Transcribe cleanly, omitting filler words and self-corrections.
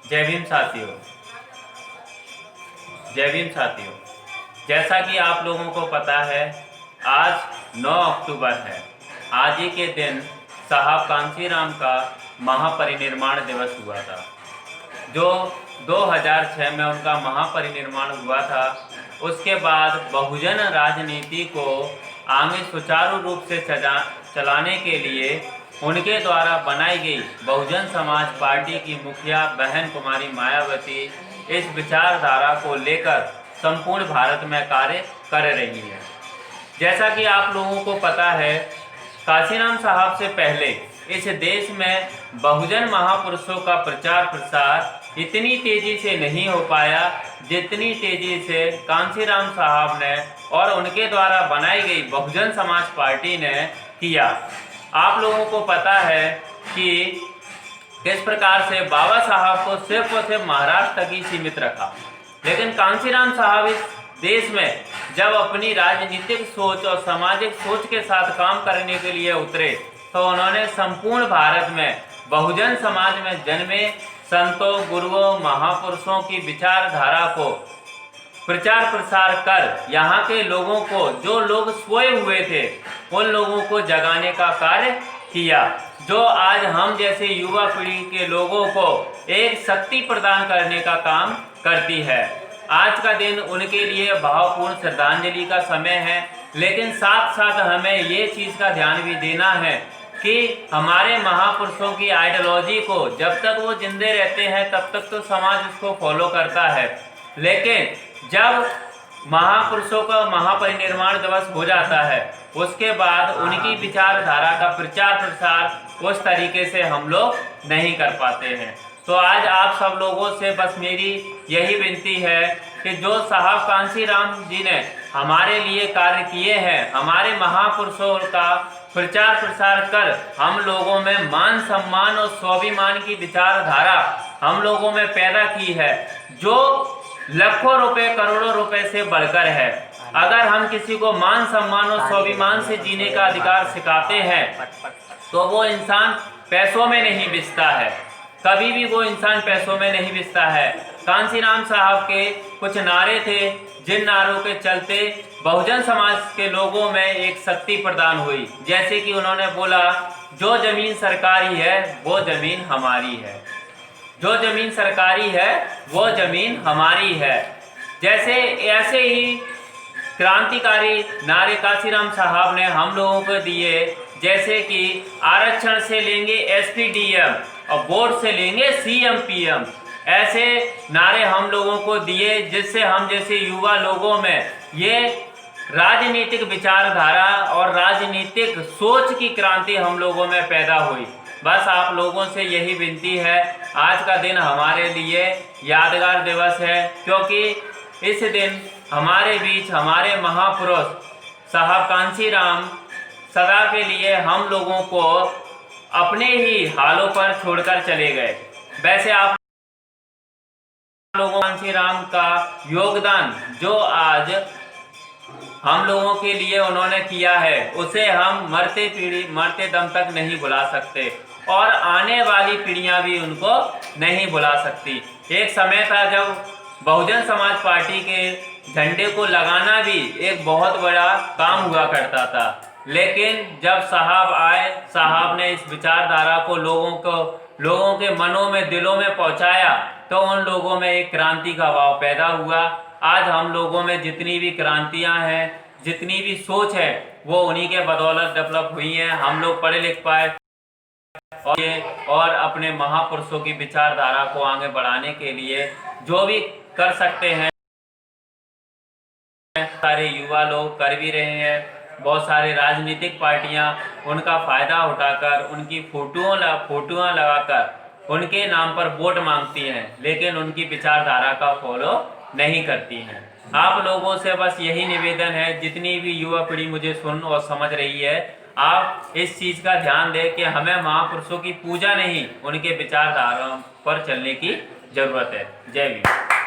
जय भीम साथियों। जय भीम साथियों। जैसा कि आप लोगों को पता है, आज 9 अक्टूबर है। आज ही के दिन साहब कांशीराम का महापरिनिर्वाण दिवस हुआ था, जो 2006 में उनका महापरिनिर्वाण हुआ था। उसके बाद बहुजन राजनीति को आगे सुचारू रूप से चलाने के लिए उनके द्वारा बनाई गई बहुजन समाज पार्टी की मुखिया बहन कुमारी मायावती इस विचारधारा को लेकर संपूर्ण भारत में कार्य कर रही है। जैसा कि आप लोगों को पता है, कांशीराम साहब से पहले इस देश में बहुजन महापुरुषों का प्रचार प्रसार इतनी तेजी से नहीं हो पाया जितनी तेजी से कांशीराम साहब ने और उनके द्वारा बनाई गई बहुजन समाज पार्टी ने किया। आप लोगों को पता है कि किस प्रकार से बाबा साहब को सिर्फ और सिर्फ महाराष्ट्र तक ही सीमित रखा, लेकिन कांशीराम साहब इस देश में जब अपनी राजनीतिक सोच और सामाजिक सोच के साथ काम करने के लिए उतरे तो उन्होंने संपूर्ण भारत में बहुजन समाज में जन्मे संतों, गुरुओं, महापुरुषों की विचारधारा को प्रचार प्रसार कर यहाँ के लोगों को, जो लोग सोए हुए थे, उन लोगों को जगाने का कार्य किया, जो आज हम जैसे युवा पीढ़ी के लोगों को एक शक्ति प्रदान करने का काम करती है। आज का दिन उनके लिए भावपूर्ण श्रद्धांजलि का समय है, लेकिन साथ साथ हमें ये चीज़ का ध्यान भी देना है कि हमारे महापुरुषों की आइडियोलॉजी को जब तक वो जिंदे रहते हैं तब तक तो समाज उसको फॉलो करता है, लेकिन जब महापुरुषों का महापरिनिर्वाण दिवस हो जाता है उसके बाद उनकी विचारधारा का प्रचार प्रसार उस तरीके से हम लोग नहीं कर पाते हैं। तो आज आप सब लोगों से बस मेरी यही विनती है कि जो साहब कांशीराम जी ने हमारे लिए कार्य किए हैं, हमारे महापुरुषों का प्रचार प्रसार कर हम लोगों में मान सम्मान और स्वाभिमान की विचारधारा हम लोगों में पैदा की है, जो लाखों रुपए करोड़ों रुपए से बढ़कर है। अगर हम किसी को मान सम्मान और स्वाभिमान से जीने का अधिकार सिखाते हैं तो वो इंसान पैसों में नहीं बिकता है, कभी भी वो इंसान पैसों में नहीं बिकता है। कांशीराम साहब के कुछ नारे थे जिन नारों के चलते बहुजन समाज के लोगों में एक शक्ति प्रदान हुई, जैसे कि उन्होंने बोला, जो जमीन सरकारी है वो जमीन हमारी है, जो जमीन सरकारी है वो जमीन हमारी है। ऐसे ही क्रांतिकारी नारे कांशीराम साहब ने हम लोगों को दिए, जैसे कि आरक्षण से लेंगे एसपीडीएम और वोट से लेंगे सीएम पीएम। ऐसे नारे हम लोगों को दिए जिससे हम जैसे युवा लोगों में ये राजनीतिक विचारधारा और राजनीतिक सोच की क्रांति हम लोगों में पैदा हुई। बस आप लोगों से यही विनती है, आज का दिन हमारे लिए यादगार दिवस है, क्योंकि इस दिन हमारे बीच हमारे महापुरुष साहब कांशीराम सदा के लिए हम लोगों को अपने ही हालों पर छोड़कर चले गए। वैसे आप लोगों कांशीराम का योगदान जो आज हम लोगों के लिए उन्होंने किया है उसे हम मरते दम तक नहीं भुला सकते और आने वाली पीढ़ियां भी उनको नहीं भुला सकती। एक समय था जब बहुजन समाज पार्टी के झंडे को लगाना भी एक बहुत बड़ा काम हुआ करता था, लेकिन जब साहब आए, साहब ने इस विचारधारा को लोगों के मनों में, दिलों में पहुंचाया, तो उन लोगों में एक क्रांति का भाव पैदा हुआ। आज हम लोगों में जितनी भी क्रांतियां हैं, जितनी भी सोच है, वो उन्हीं के बदौलत डेवलप हुई हैं। हम लोग पढ़े लिख पाए और अपने महापुरुषों की विचारधारा को आगे बढ़ाने के लिए जो भी कर सकते हैं सारे युवा लोग कर भी रहे हैं। बहुत सारे राजनीतिक पार्टियां उनका फायदा उठाकर उनकी फोटोआं लगाकर उनके नाम पर वोट मांगती हैं, लेकिन उनकी विचारधारा का फॉलो नहीं करती हैं। आप लोगों से बस यही निवेदन है, जितनी भी युवा पीढ़ी मुझे सुन और समझ रही है, आप इस चीज़ का ध्यान दें कि हमें महापुरुषों की पूजा नहीं, उनके विचारधारा पर चलने की जरूरत है। जय भीम।